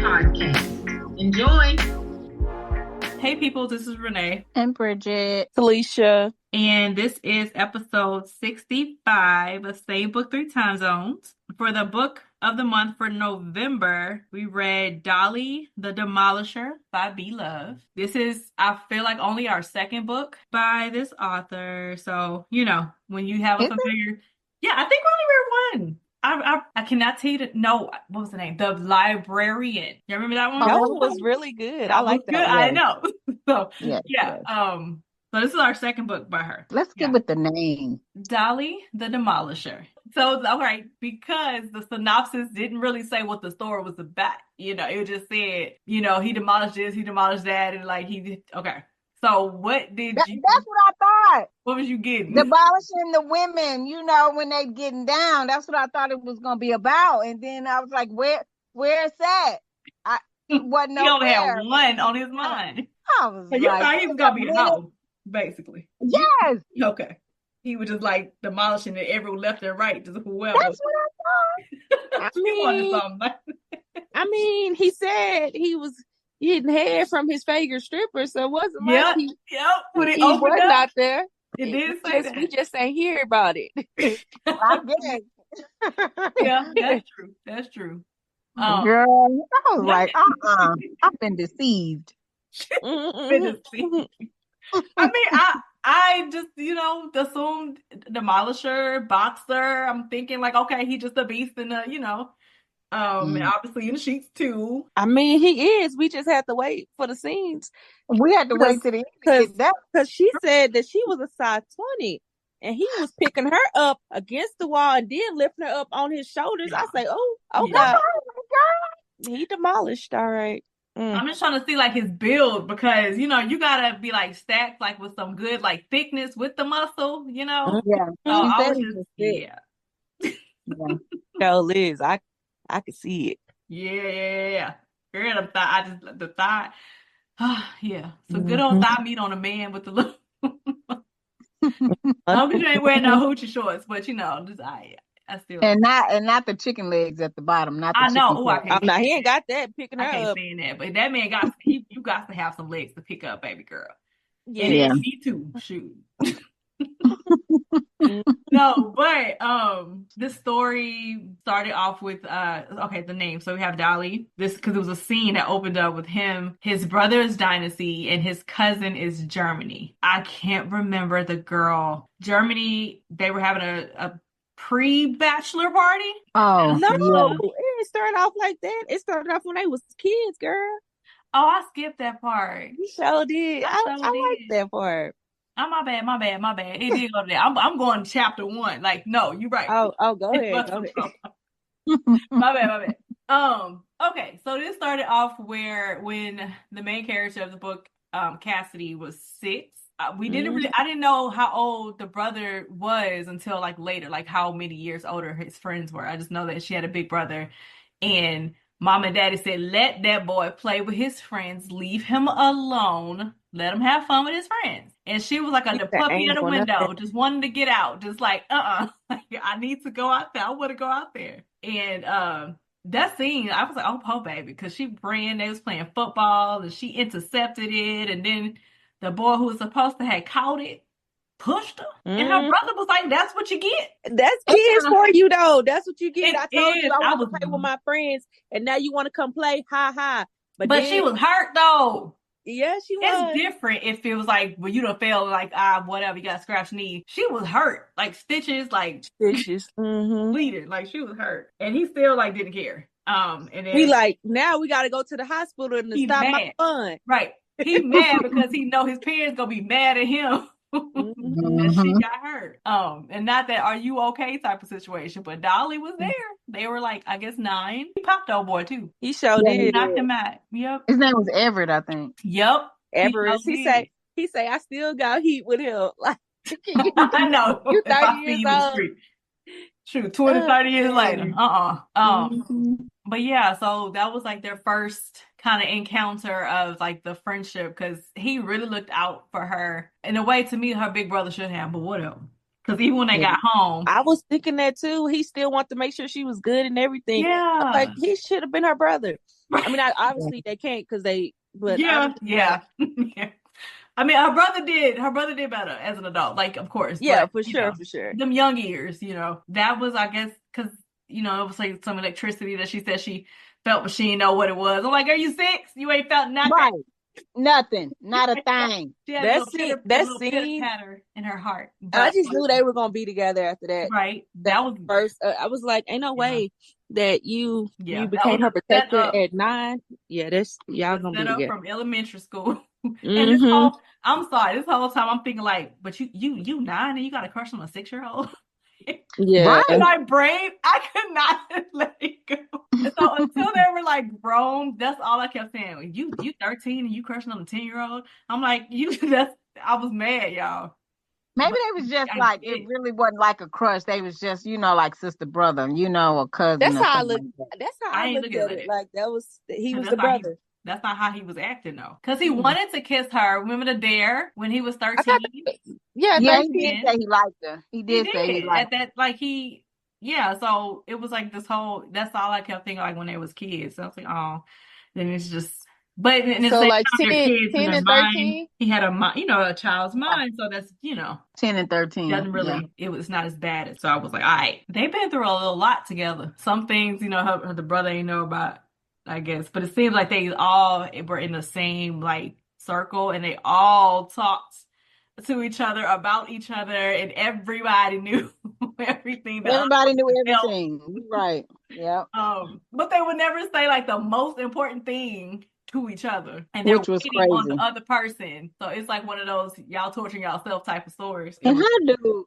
podcast. Enjoy. Hey people, this is Renee. And Bridget. Felicia. And this is episode 65 of Same Book Three Time Zones. For the book of the month for November, we read Dali, the Demolisher by B. Love. This is, I feel like, only our second book by this author. So, you know, when you have a familiar... Yeah, I think we only read one. I cannot tell you no, what was the name? The Librarian. You remember that one? That one was really good. I like that. Good. One. I know. So yes, yeah. Yes. So this is our second book by her. Let's get with the name. Dali, the Demolisher. So, all right, because the synopsis didn't really say what the story was about. You know, it just said, you know, he demolished this, he demolished that, and like okay. So what did you... That's what I thought. What was you getting? Demolishing the women, you know, when they getting down. That's what I thought it was going to be about. And then I was like, where's that? It wasn't He only nowhere. had one on his mind. I was so you thought he was going to be a house, basically. Yes. Okay. He was just like demolishing it every left and right, just whoever. That's what I thought. I mean, he said he was getting head from his favorite stripper, so it wasn't like he was not there. It did say that. We just ain't hear about it. I guess. Yeah, that's true. That's true. Girl, I was like, I've been deceived. I mean, I just, you know, assumed Demolisher, boxer. I'm thinking like, okay, he just a beast in the, you know, and obviously in the sheets too. I mean, he is. We just had to wait for the scenes. We had to wait till the end because she said that she was a size 20, and he was picking her up against the wall and then lifting her up on his shoulders. I say, oh God, he demolished. All right. I'm just trying to see like his build because, you know, you gotta be like stacked like with some good like thickness with the muscle, you know. Yeah. Hell, Liz, I could see it. Yeah. Girl, the thigh. Yeah. So good old thigh meat on a man with the little. Long as you ain't wearing no hoochie shorts, but you know, just I still and not the chicken legs at the bottom. Not the I know. Now he ain't got that picking her up. I can't stand that, but that man got you got to have some legs to pick up, baby girl. Yeah, and me too. Shoot. No, but this story started off with the name. So we have Dali. This because it was a scene that opened up with him. His brother is Dynasty, and his cousin is Germany. I can't remember the girl. Germany. They were having a pre-bachelor party. Oh no, it didn't start off like that. It started off when they was kids, girl. Oh, I skipped that part. You sure did. I like that part. Oh, my bad. It did go to that. I'm going chapter 1. Like, no, you're right. Oh, go ahead. My bad. Okay, so this started off when the main character of the book, Cassidy, was 6. I didn't know how old the brother was until like later, like how many years older his friends were. I just know that she had a big brother, and Mom and Daddy said, let that boy play with his friends, leave him alone, let him have fun with his friends. And she was like the puppy at the window, just wanting to get out, just like, like, I need to go out there. I want to go out there. And that scene, I was like, oh, poor baby, because they was playing football, and she intercepted it, and then the boy who was supposed to have caught it pushed her. And her brother was like, that's what you get. That's kids for you, though. That's what you get. I told you I want to play with my friends, and now you want to come play. Ha ha. But then, she was hurt, though. Yeah, she was. It's different if it was like, well, you don't feel like, whatever, you got a scratched knee. She was hurt. Like stitches. Bleeding. Like she was hurt. And he still like didn't care. And then he like, now we got to go to the hospital and stop my fun. Right. He mad because he know his parents gonna be mad at him. And she got hurt. And not that are you okay type of situation, but Dolly was there. They were like, I guess 9. He popped old boy too. He did. He knocked him out. Yep. His name was Everett, I think. Yep. Everett. He say I still got heat with him. Like I know. You 30 years old. True. 20, 30 years later. But yeah, so that was like their first kind of encounter of like the friendship, because he really looked out for her in a way to me her big brother should have, but whatever. Because even when they got home, I was thinking that too. He still wanted to make sure she was good and everything. I'm like, yeah, he should have been her brother. I mean, obviously they can't because but I yeah, was yeah, like, yeah. I mean, her brother did better as an adult, like of course, yeah, but for sure, for sure. them young years, that was, I guess, because it was like some electricity that she said she felt, but she didn't know what it was. I'm like, are you 6? You ain't felt nothing. Right. Nothing. Not a thing. She had That scene, a that little pitter scene, patter in her heart, I but just knew they were gonna be together after that. right, That that was first, I was like, ain't no yeah, way that yeah, you that was became her a set protector up. at 9. Yeah, that's y'all The gonna be setup together. from elementary school. And Mm-hmm. I'm sorry, this whole time I'm thinking like, but you 9 and you got a crush on a 6-year-old. Yeah. Right. My brain, I could not let it go. And so until they were like grown, that's all I kept saying. You 13 and you crushing on a 10-year-old. I'm like, I was mad, y'all. Maybe But they was just I like, it did. really wasn't like a crush. They was just, like sister brother, a cousin That's or how I something look. like that. That's how I I ain't looked looking at at it. it. Like he 'Cause was the brother. that's not how he was acting though. Because he Mm. wanted to kiss her. Remember the dare when he was I thought, 13? yeah, Yeah, he did 13. say he liked her. He He did say he did liked at that, like yeah. So it was like this whole. That's all I kept thinking, like when they was kids. So I was like, oh, then it's just. But in the So same like time, they're 10, kids in 10 their and mind. 13. He had a mind, a child's her. mind. So that's 10 and 13. doesn't Yeah. really. It was not as bad. So I was like, all right, they've been through a little lot together. Some things, the brother ain't know about, I guess. But it seems like they all were in the same like circle, and they all talked to each other about each other, and everybody knew everything the other Everybody knew person felt. everything. You're right. Yep. But they would never say like the most important thing to each other, and they're Which was waiting on the crazy. other person. So it's like one of those y'all torturing yourself type of stories. It And was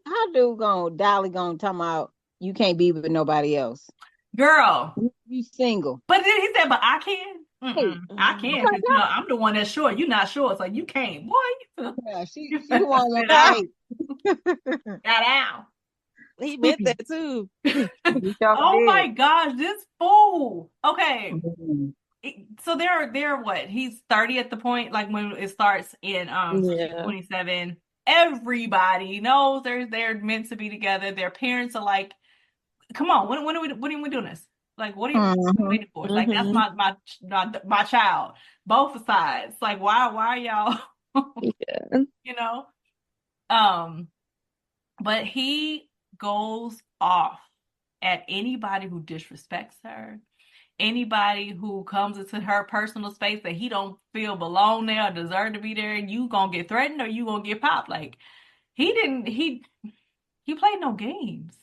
how do Dali gonna talk about you can't be with nobody else? girl, You single. but then he said, "But I can." Hey, I Mm. can because I'm the one that's short. You're not short, so you can't. Boy, yeah, she you she the one sit want to down, date. sit down. He meant that too. You sure Oh did. my gosh, this fool. Okay. Mhm. So they're what? He's 30 at the point, like when it starts in so she's Yeah. 27. Everybody knows they're meant to be together. Their parents are like, come on, when are we doing this? Like, what are we Mhm. waiting for? It's like that's Hmm. my child. Both sides. Like, why are y'all Yeah. you know? Um, but he goes off at anybody who disrespects her, anybody who comes into her personal space that he don't feel belong there or deserve to be there, you gonna get threatened or you gonna get popped. Like he didn't he played no games.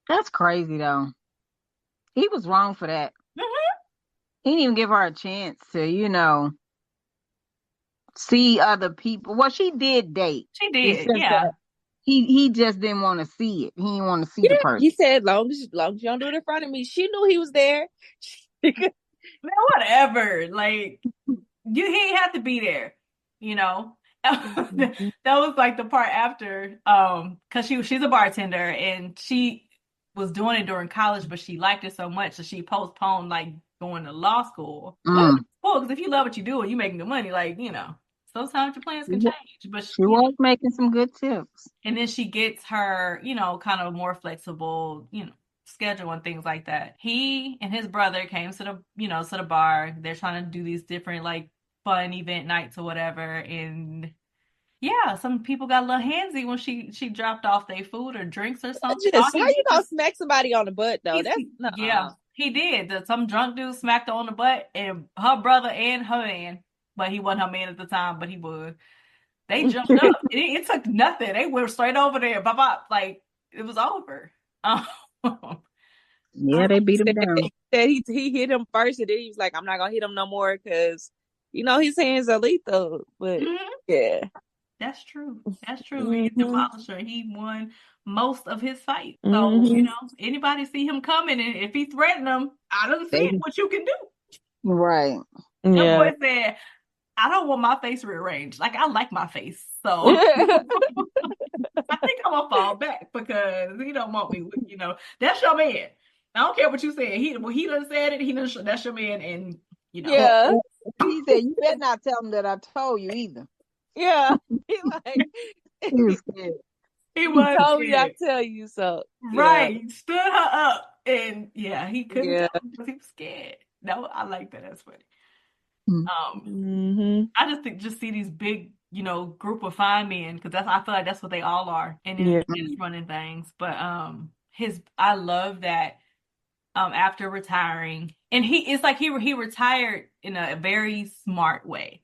That's crazy though. He was wrong for that. Hmm. He didn't even give her a chance to, see other people. Well, she did date. She It's did, just yeah. that he just didn't want to see it. He didn't want to see the Yeah. person. He said, long as you don't do it in front of me. She knew he was there. Man, whatever. Like he had to be there, you know. That Mhm. was like the part after, because she's a bartender and she was doing it during college, but she liked it so much that she postponed like going to law school. Well, Mm. cool, because if you love what you do and you making good money, like sometimes your plans can change. But She was making some good tips. and then she gets her, kind of more flexible, schedule and things like that. He and his brother came to the bar. They're trying to do these different like fun event nights or whatever. And yeah, some people got a little handsy when she dropped off their food or drinks or something. Oh, Just how you gonna smack somebody on the butt though? That's yeah, nuh-uh. he did. Some drunk dude smacked her on the butt, and her brother and her man, but he wasn't her man at the time, but he was. They jumped up. It took nothing. They went straight over there. Bop, bop. Like it was over. Um, Yeah, they beat him down. He said he hit him first, and then he was like, "I'm not gonna hit him no more because his hands are lethal." But mhm, yeah. that's true. That's true. He's Hmm. Demolisher. He won most of his fights. So, Hmm. anybody see him coming, and if he threatened them, I don't see They what you can do. right. That Yeah. boy said, I don't want my face rearranged. Like I like my face. So I think I'm gonna fall back because he don't want me. That's your man. I don't care what you said. He done said it. He done. That's your man, and And, Yeah. and he said, "You better not tell him that I told you either." Yeah. He like He was scared. He He was told me I scared. tell you so. Yeah. Right. Stood her up. And yeah, he couldn't Yeah. tell because he was scared. No, I like that. That's funny. Mm. Mm-hmm. I just think just see these big, group of fine men because I feel like that's what they all are, and then Yeah. just running things. But I love that after retiring, and it's like he retired in a very smart way,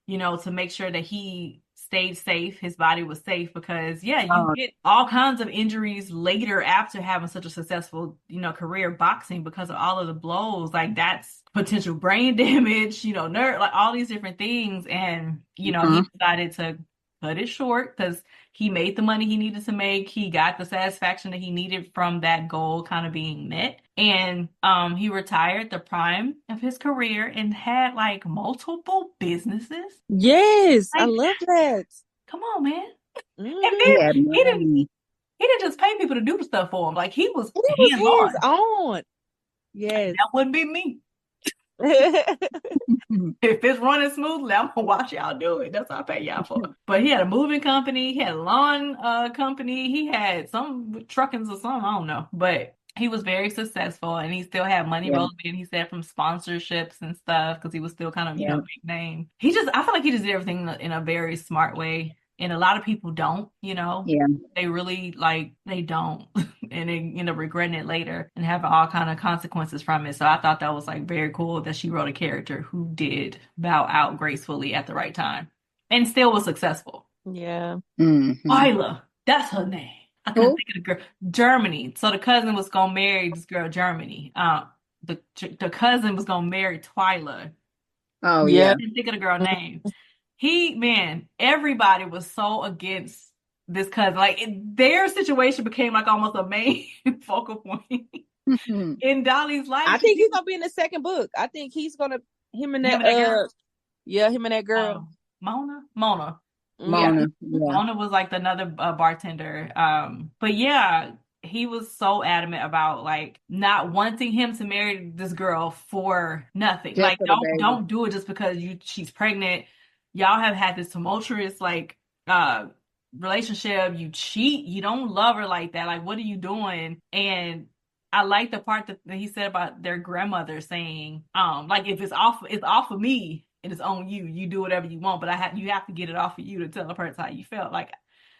to make sure that he stayed safe, his body was safe because yeah, you Oh, get all kinds of injuries later after having such a successful, career boxing because of all of the blows. Like that's potential brain damage, nerve, like all these different things. And, he mhm. decided to cut it short because he made the money he needed to make. He got the satisfaction that he needed from that goal kind of being met. And he retired the prime of his career and had like multiple businesses. Yes, I Like, love that. come on, man. And Mm-hmm. He then had he didn't money. he didn't just pay people to do the stuff for him. Like he was And it was hands hands on. on. Yes. That wouldn't be me. Mhm. If it's running smoothly, I'm gonna watch y'all do it. That's what I pay y'all for. But he had a moving company, he had a lawn company, he had some truckings or something, I don't know. But he was very successful and he still had money Yeah, rolling in, he said, from sponsorships and stuff, because he was still kind of, yeah, big name. I feel like he just did everything in a very smart way. And a lot of people don't, yeah, they really like they don't and they end up regretting it later and having all kind of consequences from it. So I thought that was like very cool that she wrote a character who did bow out gracefully at the right time and still was successful. Yeah. hmm. Isla, that's her name. I couldn't Who? think of the girl. Germany. So the cousin was gonna marry this girl, Germany. The cousin was gonna marry Twyla. Oh, Yeah. yeah, Didn't think of the girl name. Man, everybody was so against this cousin. Like their situation became like almost a main focal point Mhm. in Dali's life. I think he's gonna be in the second book. I think he's gonna him and Him that and that girl, yeah, him and that girl. Mona. Yeah. Mona. Yeah, Mona was like another bartender. But yeah, he was so adamant about like not wanting him to marry this girl for nothing. just Like for the baby. don't do it just because she's pregnant. Y'all have had this tumultuous like uh relationship. You cheat. You don't love her like that. Like what are you doing? And I like the part that he said about their grandmother saying, like if it's off of me and it's on you. You do whatever you want, but you have to get it off of you to tell the person how you felt. Like,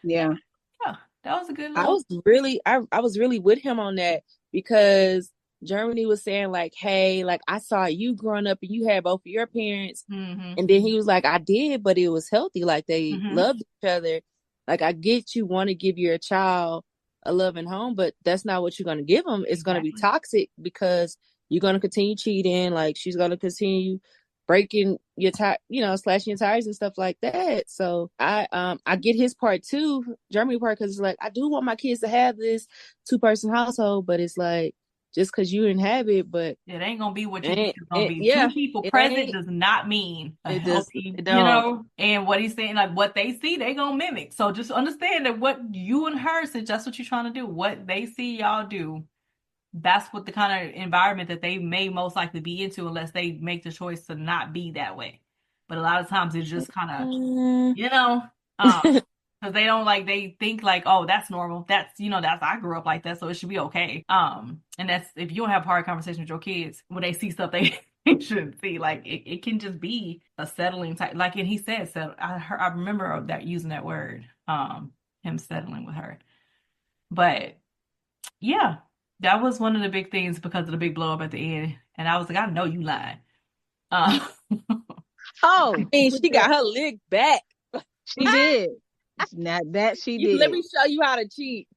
Yeah, yeah, that was a good I little. was really with him on that because Germany was saying like, hey, like I saw you growing up and you had both of your parents. Mm-hmm. And then he was like, I did, but it was healthy. Like they Mm-hmm. loved each other. Like I get you want to give your child a loving home, but that's not what you're going to give them. It's going to be Exactly. toxic because you're going to continue cheating. Like she's going to continue breaking your tire, slashing your tires and stuff like that. So I get his part too, Germany part, because it's like I do want my kids to have this 2-person household, but it's like just because you didn't have it, but It ain't gonna be what you think ain't it's gonna be. yeah, Two people it present ain't does not mean a it does healthy, it don't. and what he's saying, like what they see, they gonna mimic. So just understand that what you and her said, that's what you're trying to do. What they see y'all do, that's what the kind of environment that they may most likely be into unless they make the choice to not be that way. But a lot of times it's just kind of, Mm. you know, um, because they don't like they think like, oh, that's normal. That's that's I grew up like that, so it should be okay. And that's if you don't have hard conversations with your kids when they see stuff they shouldn't see, like it can just be a settling type. Like and he said, so I remember that using that word, him settling with her. But yeah, that was one of the big things because of the big blow up at the end. And I was like, I know you lying. Uh, Oh, I mean, she got her leg back. she did. Now that she Let did. me show you how to cheat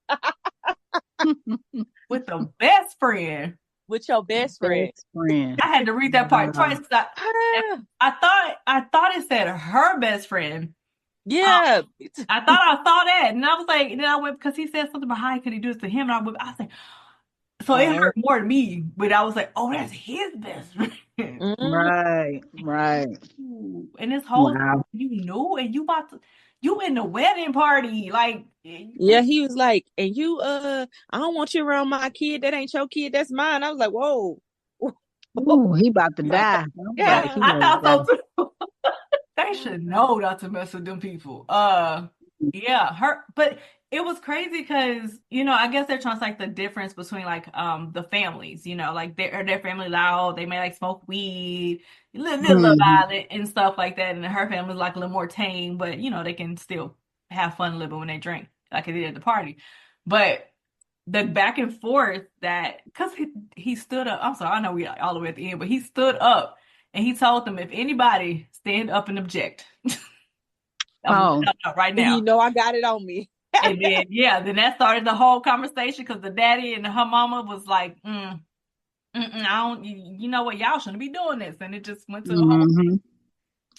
with the best friend. with your best friend. Best friend. I had to read that part Wow. twice because I thought it said her best friend. Yeah. I thought I saw that, and I was like, and then I went because he said something about how could he do this to him, and I was like, so it Oh, hurt more to me, but I was like, oh, that's his best friend. Mm-hmm. right, right. Ooh, and this whole time Wow. you knew, and you in the wedding party, like, Yeah, he was like, and you, I don't want you around my kid. That ain't your kid. That's mine. I was like, whoa. Ooh, he about to die. yeah, He I gonna thought die. so too. They should know not to mess with them people. Yeah, her, but it was crazy because, you know, I guess they're trying to like the difference between like the families, you know, like their family loud, they may like smoke weed, little Hmm. violent and stuff like that. And her family's like a little more tame, but you know, they can still have fun a little bit when they drink, like they did at the party. But the back and forth that because he stood up. I'm sorry, I know we are all the way at the end, but he stood up and he told them if anybody stand up and object, I'm letting Oh, y'all know right You now. know I got it on me. And then yeah, then that started the whole conversation because the daddy and her mama was like, I don't, you know what, y'all shouldn't be doing this, and it just went to a whole hmm.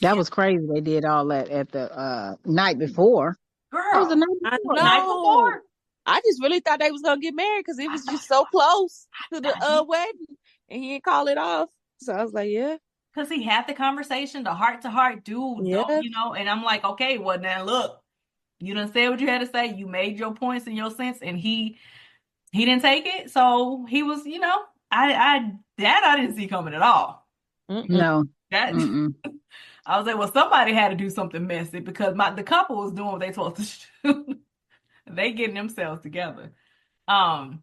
That yeah, was crazy. They did all that at the night before. That was the girl, night I before. night know. before. I just really thought they was gonna get married because it I was thought just so close to I the did wedding, and he didn't call it off. So I was like, yeah, because he had the conversation, the heart to heart, dude, don't yeah. you know? And I'm like, okay, well now look. You done said what you had to say. You made your points and your sense, and he didn't take it. So he was, you know, I didn't see coming at all. Mm-mm. No. That Mm-mm. I was like, well, somebody had to do something messy because the couple was doing what they supposed to do. They getting themselves together.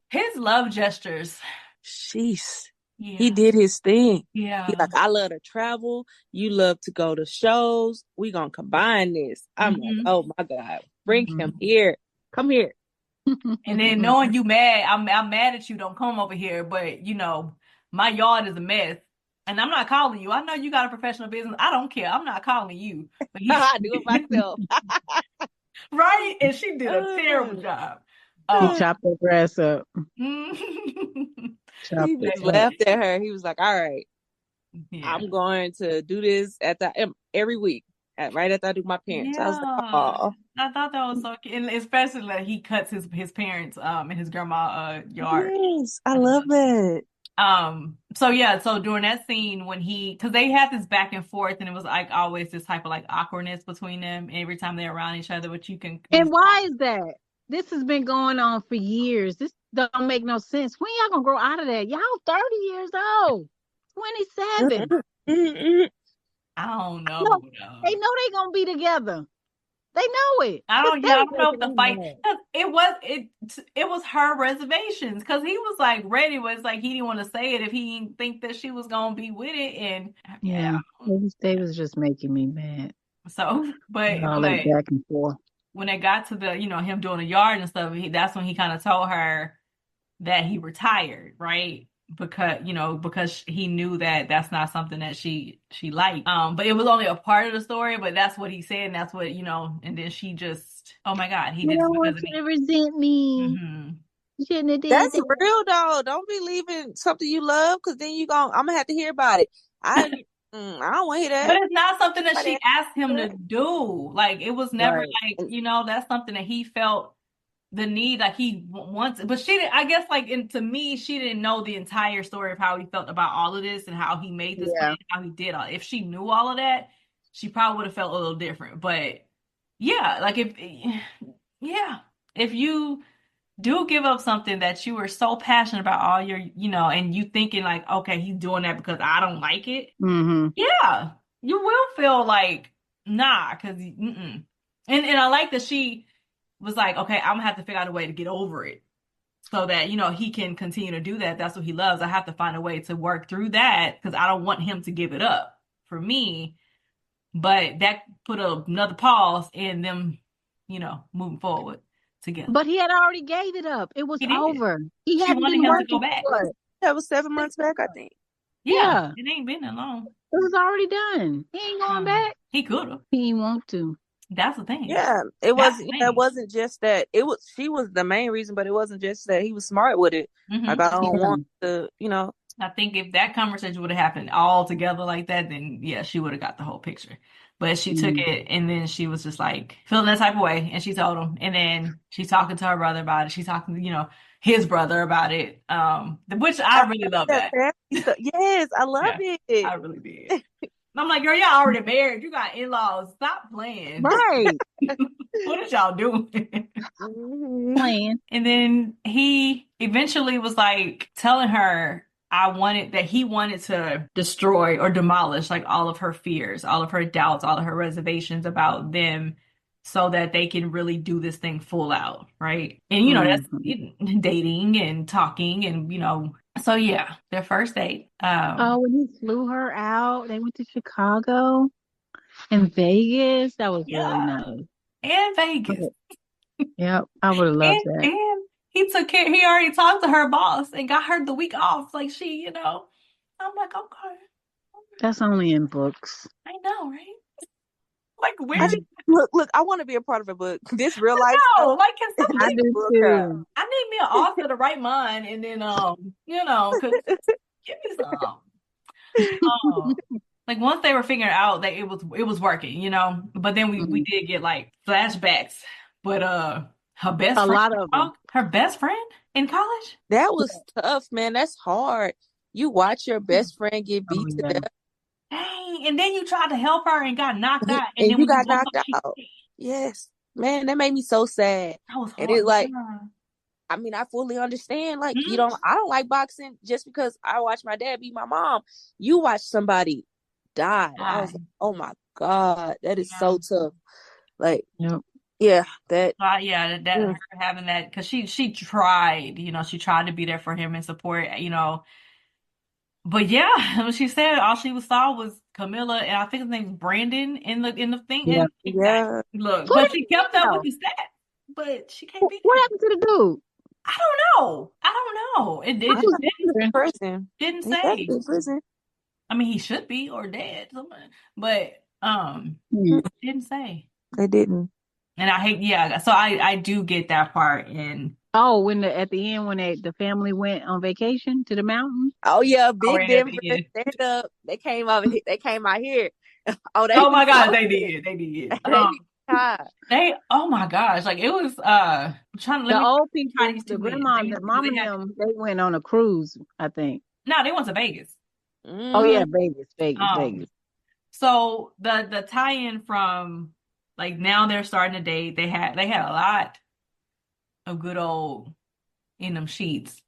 His love gestures, Sheesh. He yeah, did his thing. He yeah. like, I love to travel. You love to go to shows. We gonna combine this. I'm like, Hmm. oh my God, bring him Mhm. here. Come here. And then knowing you mad, I'm mad at you. Don't come over here. But you know, my yard is a mess, and I'm not calling you. I know you got a professional business. I don't care. I'm not calling you. But he, I do it myself. right, and she did a terrible Uh, job. He Um, chopped that grass up. he Chopped it just up. laughed at her. He was like, all right, yeah, I'm going to do this at the every week, right after I do my parents. I was like, yeah. oh, I thought that was so cute, and especially that he cuts his parents and his grandma yard. yes, I I think love it. so yeah, so during that scene when because they had this back and forth and it was like always this type of like awkwardness between them every time they're around each other, which you can And just why is that? This has been going on for years. This don't make no sense. When y'all gonna grow out of that? Y'all 30 years old, 27. Mm-mm, mm-mm. I don't No, know. they know they gonna be together. They know it. I That's don't know if making the me fight mad. 'cause it was her reservations because he was like ready, was like he didn't want to say it if he didn't think that she was gonna be with it, and yeah, Yeah, they was just making me mad. so All that but back and forth. when it got to the him doing the yard and stuff, that's when he kind of told her that he retired, right? Because he knew that that's not something that she liked. But it was only a part of the story, but that's what he said, and that's what, and then she just, oh my God, he I did this don't because want of you me. to resent me. Hmm. You shouldn't have did That's that. real though. Don't be leaving something you love because then I'm gonna have to hear about it. I I don't want to hear But that. it's not something that Nobody she asked asked me him to that. do. Like it was never Right. like, that's something that he felt the need, like he wants, but she didn't, I guess, like, and to me, she didn't know the entire story of how he felt about all of this and how he made this plan, Yeah. how he did all. If she knew all of that, she probably would have felt a little different. But yeah, like yeah, if you do give up something that you were so passionate about all your, and you thinking like, okay, he's doing that because I don't like it. Mm-hmm. Yeah, you will feel like, nah, because, and I like that she was like, okay, I'm gonna have to figure out a way to get over it so that, he can continue to do that. That's what he loves. I have to find a way to work through that because I don't want him to give it up for me. But that put another pause in them, moving forward together. But he had already gave it up. It was He did. over. He She hadn't wanted been him to go working back. for it. That was 7 months back, I think. Yeah, Yeah, it ain't been that long. it was already done. He ain't going back. He could have. He didn't want to. That's the thing. Yeah, it That's was. the It thing. wasn't just that. It was. She was the main reason, but it wasn't just that. He was smart with it. Like I Hmm. don't Yeah. want to. I think if that conversation would have happened all together like that, then yeah, she would have got the whole picture. But she took Mm. it and then she was just like feeling that type of way and she told him. And then she's talking to her brother about it. She's talking to, his brother about it. Which I I really love love that that. family stuff. Yes, I love Yeah, I it. really did. And I'm like, girl, y'all already married. You got in-laws. Stop playing. Right. What is y'all doing? Mhm. Playing. And then he eventually was like telling her that he wanted to destroy or demolish like all of her fears, all of her doubts, all of her reservations about them so that they can really do this thing full out, right? And you know, that's dating and talking and so yeah, their first date. Oh, when he flew her out, they went to Chicago and Vegas. That was really Yeah, nice. and Vegas. Yep, I would have loved that. And he took care, he already talked to her boss and got her the week off. Like I'm like, okay. That's only in books. I know, right? Like, where I did just look. I want to be a part of a book. This real life stuff. no? Like, can I somebody? do Book out. too. I need me an author to write mine, and then cause give me some. Like once they were figuring out that it was working, But then we did get like flashbacks. But her best A friend, lot of them. her best friend in college. That was tough, man. That's hard. You watch your best friend get Oh beat to yeah. death, Dang, and then you tried to help her and got knocked out, and and then you when you got woke up, knocked she out. Yes, man, that made me so sad. that was And it hard. like, Yeah. I mean, I fully understand. Like, Mhm. I don't like boxing just because I watched my dad beat my mom. You watch somebody die. I was like, Dang. oh my God, that is Yeah. so tough. Like, Yep. yeah, that. Yeah, that Mm. her having that because she tried, she tried to be there for him and support, But yeah, when she said all she saw was Camilla, and I think his name's Brandon in the thing. Yeah. And exactly, Yeah, look, Who but did she he kept up with kill? the stats, but she can't beat What him. happened to the dude? I don't know. I don't know. It I it was didn't wondering. prison. didn't He's definitely say. in prison. I mean, he should be or dead, something. But Hmm. didn't say. They didn't. And I hate, yeah. So I do get that part, and Oh, at the end when the family went on vacation to the mountains. Oh yeah, Big already at Denver, the end. stand up. They came over. They came out here. Oh, they Oh be my so God, they did. They did. they be tired. Oh my gosh, like it was trying to let The me old try people, these the two in. grandma, They the because mom they and had them, they went on a cruise, I think. no, they went to Vegas. Oh yeah, Hmm. Vegas, Vegas, Um Vegas. so the tie-in from like now they're starting to date. They had a lot of good old in them sheets.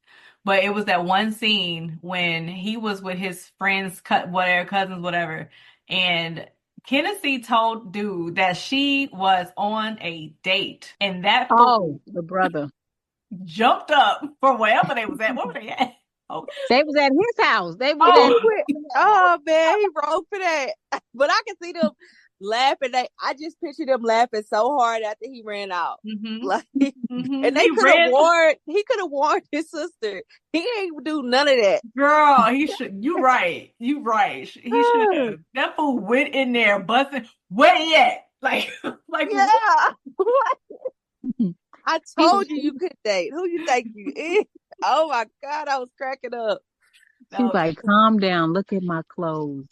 But it was that one scene when he was with his friends, whatever, cousins, whatever, and Kennedy told dude that she was on a date, and that Oh, fool the brother. jumped up from wherever they was at. Where were they at? Oh, They was at his house. They was Yeah, at oh, he his went. house. Oh man, he wrote for that. But I can see them laughing. I just picture them laughing so hard after he ran out. Like, and they He could have ran, warned. He could have warned his sister. He ain't do none of that. girl. He should. You right. You right. He should have. That fool went in there busting. Where he at? Like, like what? Yeah. I He told you could date. Who you think you is? Oh my God, I was cracking up. That She's was like, calm down. Look at my clothes.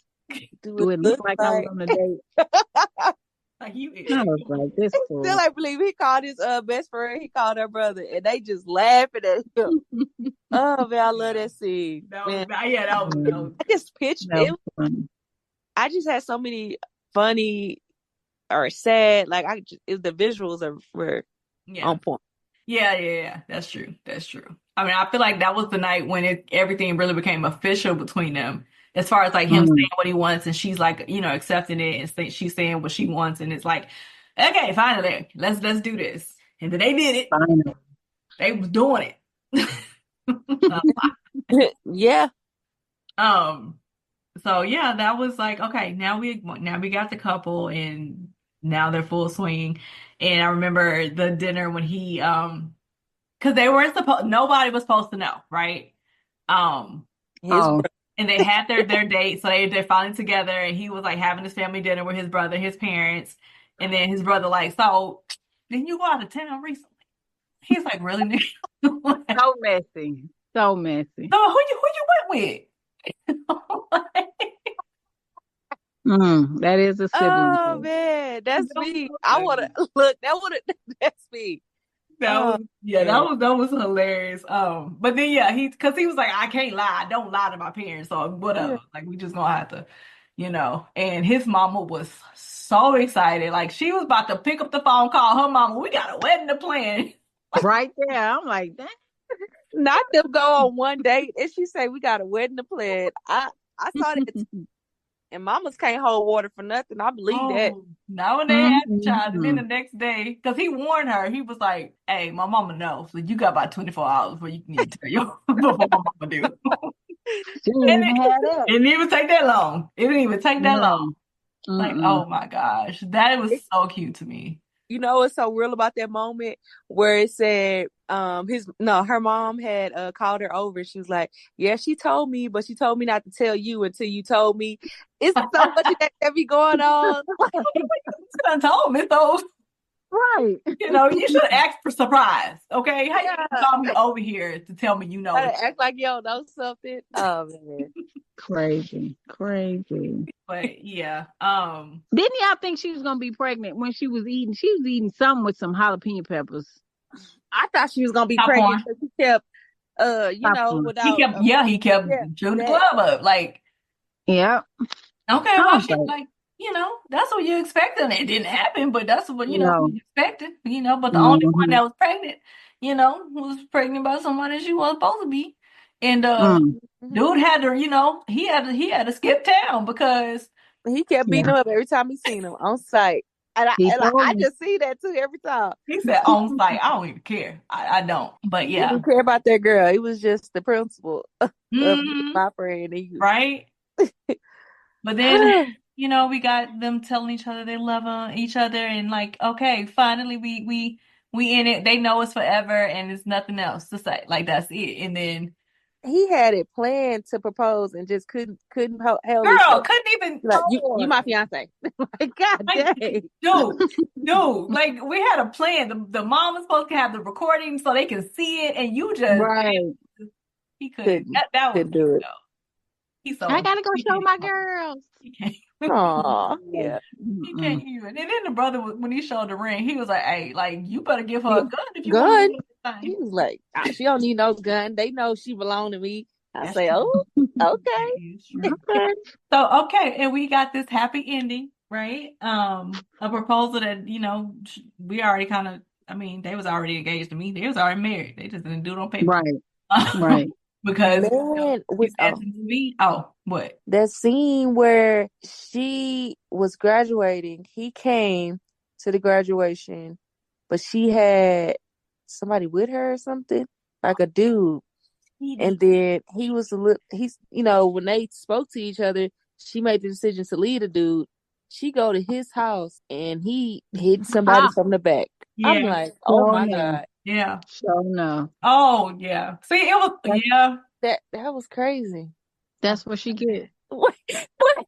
Do Do it it look look like I was like? on a date? like you I is. was like, this Still fool. ain't believe he called his best friend. He called her brother, and they just laughing at him. Oh man, I love Yeah. that scene. That was Man, yeah. That was I just pictured That it. was funny. I just had so many funny or sad. Like the visuals were yeah. on point. Yeah. That's true. That's true. I mean, I feel like that was the night when everything really became official between them. As far as like him Mm, saying what he wants and she's like, accepting it and she's saying what she wants and it's like, okay, finally, let's do this. And then they did it. finally. They was doing it. Yeah, Um, so yeah, that was like, okay, now we got the couple and now they're full swing. And I remember the dinner when he because they weren't supposed nobody was supposed to know, right? Um, his Oh, brother. and they had their date, so they're finally together, and he was like having his family dinner with his brother, his parents, and then his brother like, so didn't you go out of town recently? He's like, really, nigga? So so messy. So messy. who you went with? That is a sibling Oh thing. man, that's That was me. so I wanna funny. look. That's me. That Oh was yeah, that man, was that was hilarious. But then yeah, because he was like, I can't lie, I don't lie to my parents, so yeah. whatever. Like we just gonna have to, And his mama was so excited, like she was about to pick up the phone, call her mama. We got a wedding to plan. Right there. I'm like, that. Not them go on one date and she say we got a wedding to plan. I saw that. And mamas can't hold water for nothing. I believe that. Oh, now when they had the child, and then the next day, because he warned her, he was like, "Hey, my mama knows, so you got about 24 hours before you need to tell your before my mama do." She didn't even have It that. didn't even take that long. It didn't even take that long. No. Like, Mm-mm. oh my gosh, that was so cute to me. You know what's so real about that moment where it said her mom had called her over. She was like, yeah, she told me, but she told me not to tell you until you told me. It's so much of that be going on. You could have told me so. Right. You should have asked for surprise. Okay, how you Yeah, gonna call me over here to tell me you know gotta it? act like you don't know something. Oh man. Crazy. But yeah, Didn't y'all think she was gonna be pregnant when she was eating? She was eating something with some jalapeno peppers. I thought she was gonna be pregnant popcorn. because she kept Popcorn. without He kept yeah, shooting the that glove up. Like, Yeah. okay, I well, was shit, like, like, that's what you expected. It didn't happen, but that's what, no. you expected, but the only one Mm-hmm. that was pregnant, was pregnant by someone that she wasn't supposed to be. And Mm. mhm. dude had to, he had to skip town because He kept Yeah. beating him up every time he seen him on sight. And He I told me. just see that too every time. he said on site, I don't even care. I don't. But He yeah. didn't care about that girl. He was just the principal of Hmm. my friend. Right. But then, we got them telling each other they love each other, and like, okay, finally we in it. They know it's forever, and it's nothing else to say. Like that's it. And then, He had it planned to propose and just couldn't hold girl, himself. couldn't even Like you hold. my fiance. Like God Like, dang. dude, like we had a plan. The mom was supposed to have the recording so they can see it, and you just Right. he couldn't. Couldn't That was couldn't do it. he's I so gotta go he show can't my even. girls. He can't. Aw, yeah. He can't Mm-mm. even. And then the brother, when he showed the ring, he was like, "Hey, like you better give her Yeah. a gun if you want to Gun. live this He thing." was like, she don't need no gun. They know she belong to me. I That's say, true. oh, That okay. is true. Okay. So okay, and we got this happy ending, right? A proposal that we already kind of. I mean, they was already engaged to me. They was already married. They just didn't do it on paper Right. Right. because Man, he with said to me, "Oh, what? that scene where she was graduating, he came to the graduation, but she had somebody with her or something, like a dude. He And did." then he was a little, when they spoke to each other, she made the decision to leave the dude. She go to his house and he hit somebody Ah, from the back. I'm Yeah, like, oh sure my enough. God. yeah. Sure enough. Oh, yeah. See, it was That's, yeah. That was crazy. I that's what she forgot get. What? What?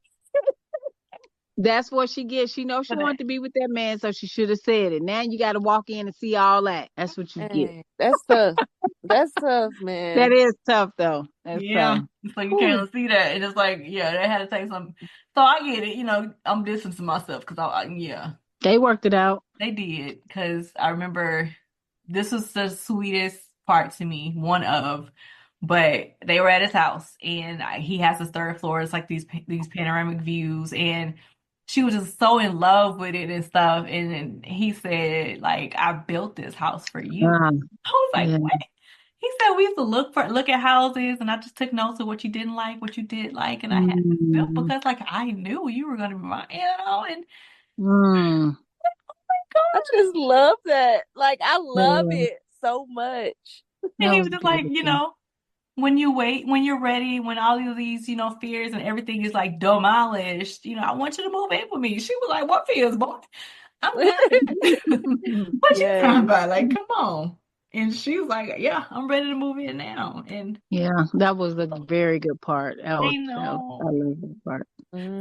That's what she gets. She knows she that. wanted to be with that man, so she should have said it. Now you got to walk in and see all that. That's what you get. Dang, that's tough. That's tough, That man. is tough, though. That's Yeah, tough. so you Whew. can't see that. And it's like, yeah, they had to take some. So I get it. I'm distancing myself because yeah, They worked it out. they did. Because I remember this was the sweetest part to me, one of. But they were at his house, and he has this third floor. It's like these panoramic views, and she was just so in love with it and stuff. And he said, like, I built this house for you. Ah, I was like, yeah. what? He said we used to look at houses, and I just took notes of what you didn't like, what you did like, and I had this built Mm, because like I knew you were gonna be my, and mm, I just love that. Like, I love yeah, it so much. and that he was was just like, beautiful. when you wait, when you're ready, when all of these, fears and everything is like demolished, I want you to move in with me. She was like, what fears, boy? I'm good. What you Yes. talking about? Like, come on. And she was like, yeah, I'm ready to move in now. And Yeah, that was a very good part. I I know. love that part.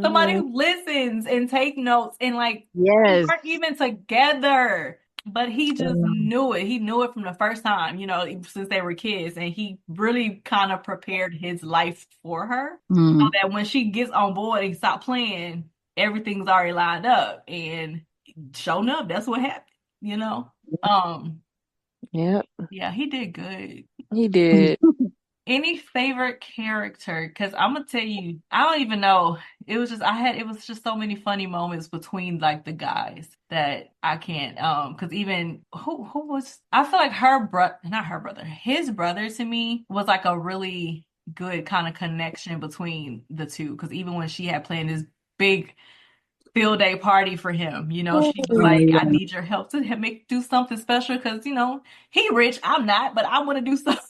Somebody Hmm. who listens and take notes and like they Yes. weren't even together, but he just Yeah. knew it. He knew it from the first time, since they were kids, and he really kind of prepared his life for her so Mm, that when she gets on board and stop playing, everything's already lined up. And sure enough, that's what happened. Um, Yep, yeah, he did good. he did. Any favorite character? Because I'm gonna tell you, I don't even know. It was just so many funny moments between like the guys that I can't because even who was I feel like her brother, not her brother, his brother to me was like a really good kind of connection between the two. Because even when she had planned this big field day party for him, you know, she was Oh like, I yeah. need your help to do something special because, you know, he rich, I'm not, but I want to do something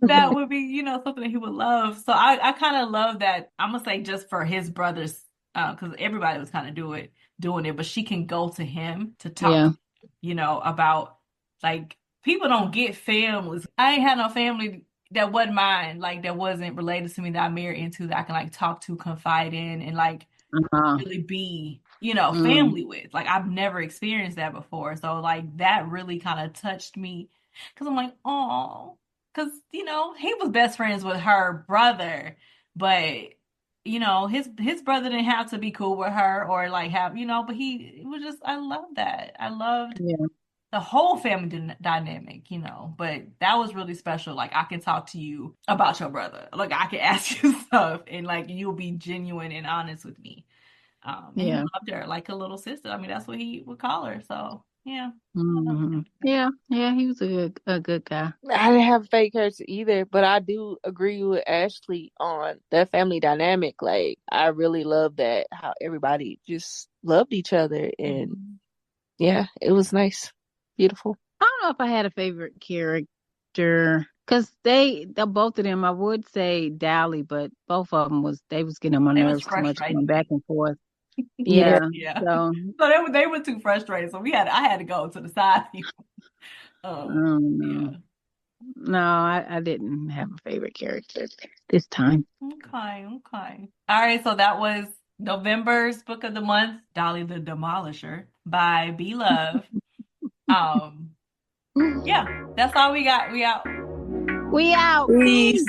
that would be, you know, something that he would love. So I kind of love that. I'm gonna say just for his brothers, because everybody was kind of doing it, but she can go to him to talk, Yeah. you know, about like people don't get families. I ain't had no family that wasn't mine, like that wasn't related to me that I married into that I can like talk to, confide in, and like Uh-huh. really be, you know, Mm. family with. Like I've never experienced that before. So like that really kind of touched me because I'm like, oh, because you know, he was best friends with her brother, but you know, his brother didn't have to be cool with her or like have, you know, but he it was just I love that. I loved Yeah. the whole family dynamic, you know, but that was really special. Like I can talk to you about your brother. Like I can ask you stuff and like you'll be genuine and honest with me. And he Yeah. loved her like a little sister. I mean, that's what he would call her. So yeah. I love Hmm. him. Yeah. Yeah. He was a good guy. I didn't have a fake character either, but I do agree with Ashley on that family dynamic. Like, I really love that how everybody just loved each other, and Mhm. yeah, it was nice, beautiful. I don't know if I had a favorite character because the both of them, I would say Dali, but both of them they was getting on my They was nerves too much frustrating going back me. and forth. Yeah, Yeah. Yeah. So So they were too frustrated. So I had to go to the side. I Um, don't yeah. know. No, I didn't have a favorite character this time. Okay, okay. All right, so that was November's book of the month, Dolly the Demolisher by B Love. Um, yeah, that's all we got. We out. We out. peace. Peace.